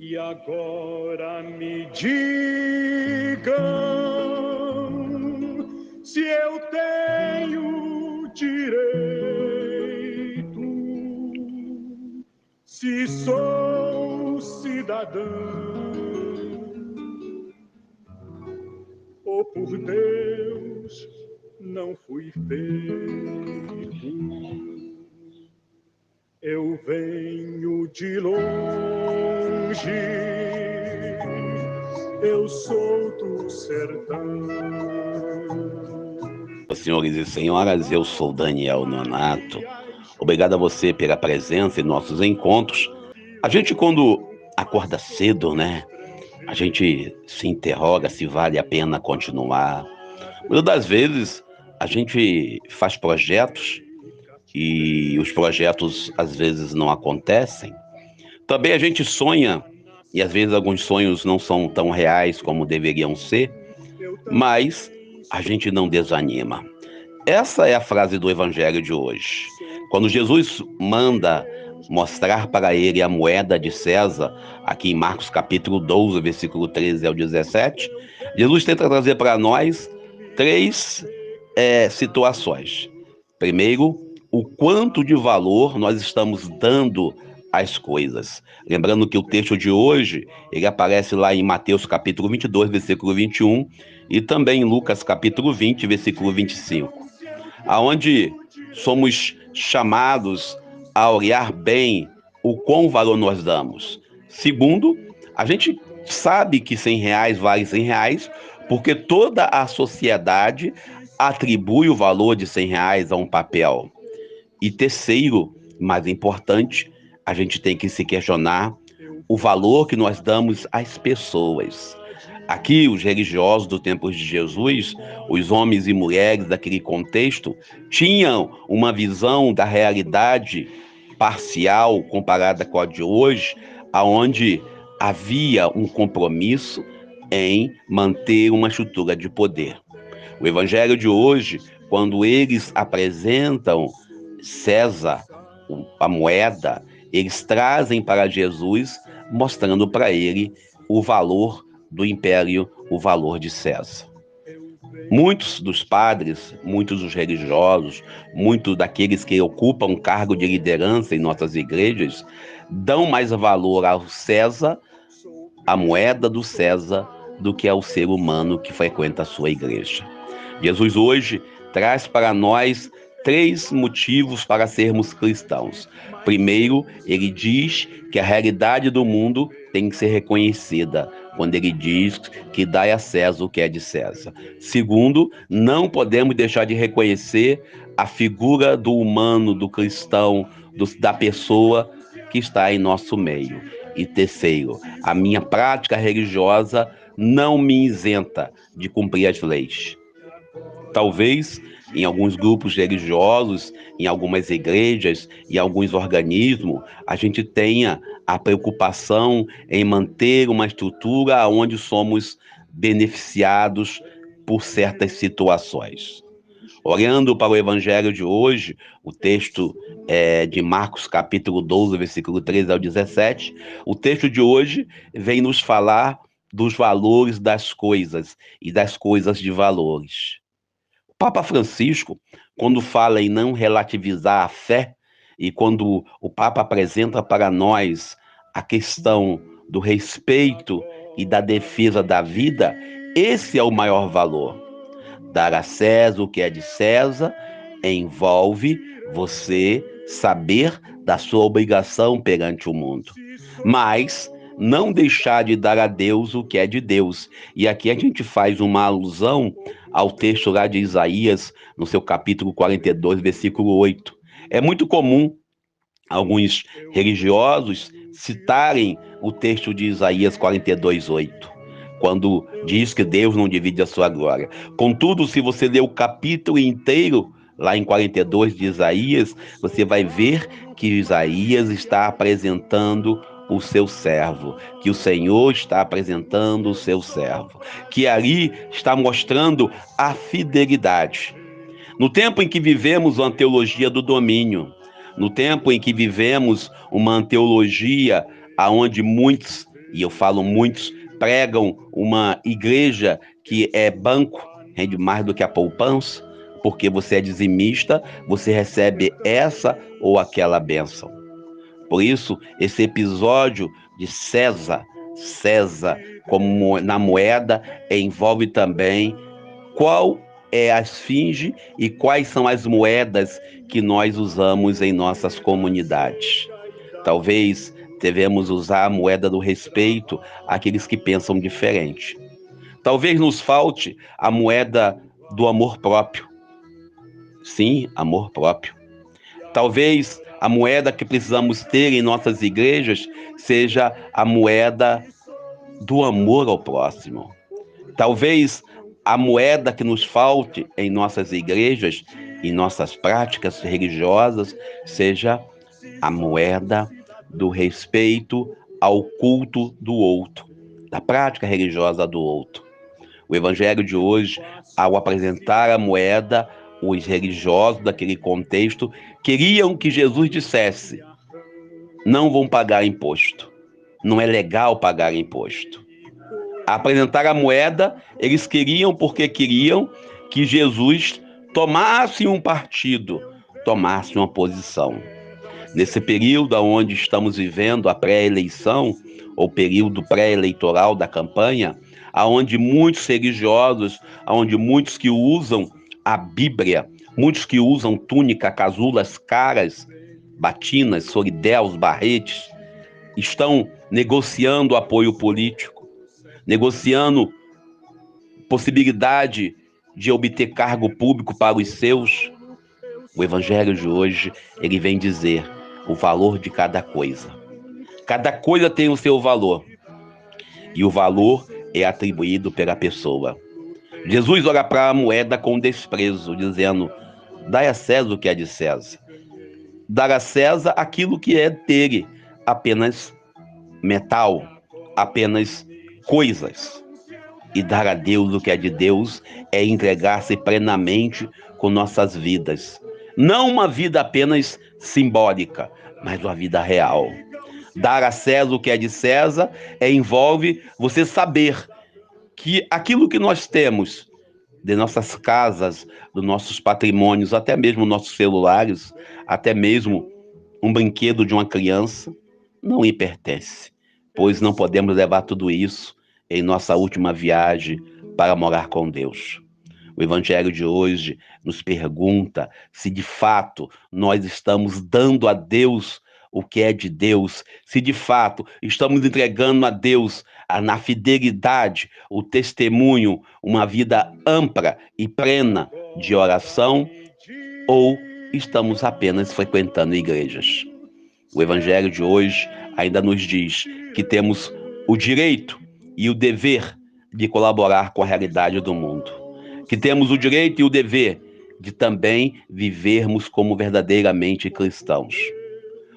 E agora me digam se eu tenho direito, se sou cidadão, ou por Deus não fui feito. Eu venho de longe, eu sou do sertão. Senhores e senhoras, eu sou Daniel Nonato. Obrigado a você pela presença em nossos encontros. A gente, quando acorda cedo, né? A gente se interroga se vale a pena continuar. Muitas das vezes, a gente faz projetos e os projetos às vezes não acontecem. Também a gente sonha, e às vezes alguns sonhos não são tão reais como deveriam ser, mas a gente não desanima. Essa é a frase do Evangelho de hoje. Quando Jesus manda mostrar para ele a moeda de César, aqui em Marcos capítulo 12, versículo 13 ao 17, Jesus tenta trazer para nós três situações. Primeiro, o quanto de valor nós estamos dando às coisas. Lembrando que o texto de hoje, ele aparece lá em Mateus capítulo 22, versículo 21, e também em Lucas capítulo 20, versículo 25, aonde somos chamados a olhar bem o quão valor nós damos. Segundo, a gente sabe que R$ 100 vale R$ 100, porque toda a sociedade atribui o valor de R$ 100 a um papel. E terceiro, mais importante, a gente tem que se questionar o valor que nós damos às pessoas. Aqui, os religiosos do tempo de Jesus, os homens e mulheres daquele contexto, tinham uma visão da realidade parcial comparada com a de hoje, aonde havia um compromisso em manter uma estrutura de poder. O evangelho de hoje, quando eles apresentam César, a moeda, eles trazem para Jesus, mostrando para ele o valor do império, o valor de César. Muitos dos padres, muitos dos religiosos, muitos daqueles que ocupam um cargo de liderança em nossas igrejas, dão mais valor ao César, à moeda do César, do que ao ser humano que frequenta a sua igreja. Jesus hoje traz para nós três motivos para sermos cristãos. Primeiro, ele diz que a realidade do mundo tem que ser reconhecida, quando ele diz que dai a César o que é de César. Segundo, não podemos deixar de reconhecer a figura do humano, do cristão, da pessoa que está em nosso meio. E terceiro, a minha prática religiosa não me isenta de cumprir as leis. Talvez em alguns grupos religiosos, em algumas igrejas, em alguns organismos, a gente tenha a preocupação em manter uma estrutura onde somos beneficiados por certas situações. Olhando para o evangelho de hoje, o texto de Marcos capítulo 12, versículo 13 ao 17, o texto de hoje vem nos falar dos valores das coisas e das coisas de valores. Papa Francisco, quando fala em não relativizar a fé, e quando o Papa apresenta para nós a questão do respeito e da defesa da vida, esse é o maior valor. Dar a César o que é de César envolve você saber da sua obrigação perante o mundo, mas não deixar de dar a Deus o que é de Deus. E aqui a gente faz uma alusão ao texto lá de Isaías, no seu capítulo 42, versículo 8. É muito comum alguns religiosos citarem o texto de Isaías 42, 8, quando diz que Deus não divide a sua glória. Contudo, se você ler o capítulo inteiro, lá em 42 de Isaías, você vai ver que Isaías está apresentando o seu servo, que o Senhor está apresentando o seu servo, que ali está mostrando a fidelidade. No tempo em que vivemos uma teologia do domínio, no tempo em que vivemos uma teologia onde muitos E eu falo, muitos pregam uma igreja que é banco, rende mais do que a poupança, porque você é dizimista, você recebe essa ou aquela bênção. Por isso, esse episódio de César como na moeda, envolve também qual é a esfinge e quais são as moedas que nós usamos em nossas comunidades. Talvez devemos usar a moeda do respeito àqueles que pensam diferente. Talvez nos falte a moeda do amor próprio. Sim, amor próprio. Talvez a moeda que precisamos ter em nossas igrejas seja a moeda do amor ao próximo. Talvez a moeda que nos falte em nossas igrejas, em nossas práticas religiosas, seja a moeda do respeito ao culto do outro, da prática religiosa do outro. O evangelho de hoje, ao apresentar a moeda, os religiosos daquele contexto queriam que Jesus dissesse: não vão pagar imposto. Não é legal pagar imposto. A apresentar a moeda, eles queriam porque queriam que Jesus tomasse um partido, tomasse uma posição. Nesse período onde estamos vivendo a pré-eleição, ou período pré-eleitoral da campanha, aonde muitos religiosos, aonde muitos que usam a Bíblia, muitos que usam túnica, casulas caras, batinas, solidéus, barretes, estão negociando apoio político, negociando possibilidade de obter cargo público para os seus. O evangelho de hoje, ele vem dizer o valor de cada coisa. Cada coisa tem o seu valor. E o valor é atribuído pela pessoa. Jesus olha para a moeda com desprezo, dizendo: dai a César o que é de César. Dar a César aquilo que é dele, apenas metal, apenas coisas. E dar a Deus o que é de Deus é entregar-se plenamente com nossas vidas. Não uma vida apenas simbólica, mas uma vida real. Dar a César o que é de César envolve você saber que aquilo que nós temos de nossas casas, dos nossos patrimônios, até mesmo nossos celulares, até mesmo um brinquedo de uma criança, não lhe pertence, pois não podemos levar tudo isso em nossa última viagem para morar com Deus. O evangelho de hoje nos pergunta se de fato nós estamos dando a Deus o que é de Deus, se de fato estamos entregando a Deus na fidelidade, o testemunho, uma vida ampla e plena de oração, ou estamos apenas frequentando igrejas. O evangelho de hoje ainda nos diz que temos o direito e o dever de colaborar com a realidade do mundo, que temos o direito e o dever de também vivermos como verdadeiramente cristãos.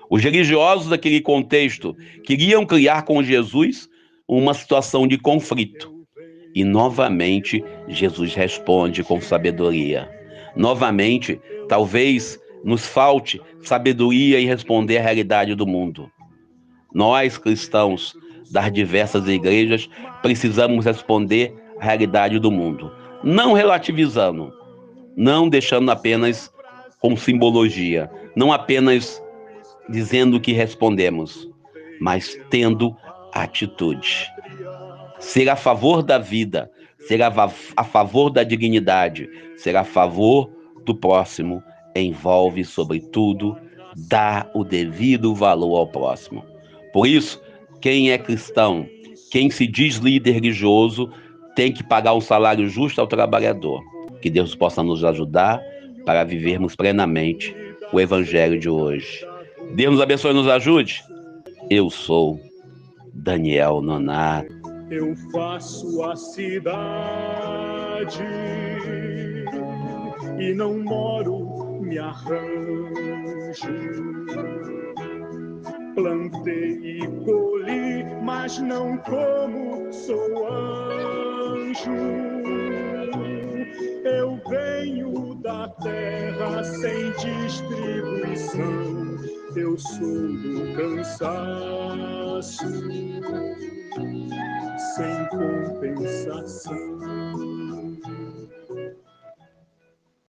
Os religiosos daquele contexto queriam criar com Jesus uma situação de conflito. E novamente Jesus responde com sabedoria. Novamente, talvez nos falte sabedoria em responder à realidade do mundo. Nós, cristãos das diversas igrejas, precisamos responder à realidade do mundo, não relativizando, não deixando apenas com simbologia, não apenas dizendo que respondemos, mas tendo atitude. Ser a favor da vida, ser a favor da dignidade, ser a favor do próximo, envolve, sobretudo, dar o devido valor ao próximo. Por isso, quem é cristão, quem se diz líder religioso, tem que pagar um salário justo ao trabalhador. Que Deus possa nos ajudar para vivermos plenamente o evangelho de hoje. Deus nos abençoe e nos ajude. Eu sou Daniel Nonato. Eu faço a cidade e não moro, me arranjo. Plantei e colhi, mas não como, sou anjo. Eu venho da terra sem distribuição, eu sou do cansaço. sem compensação.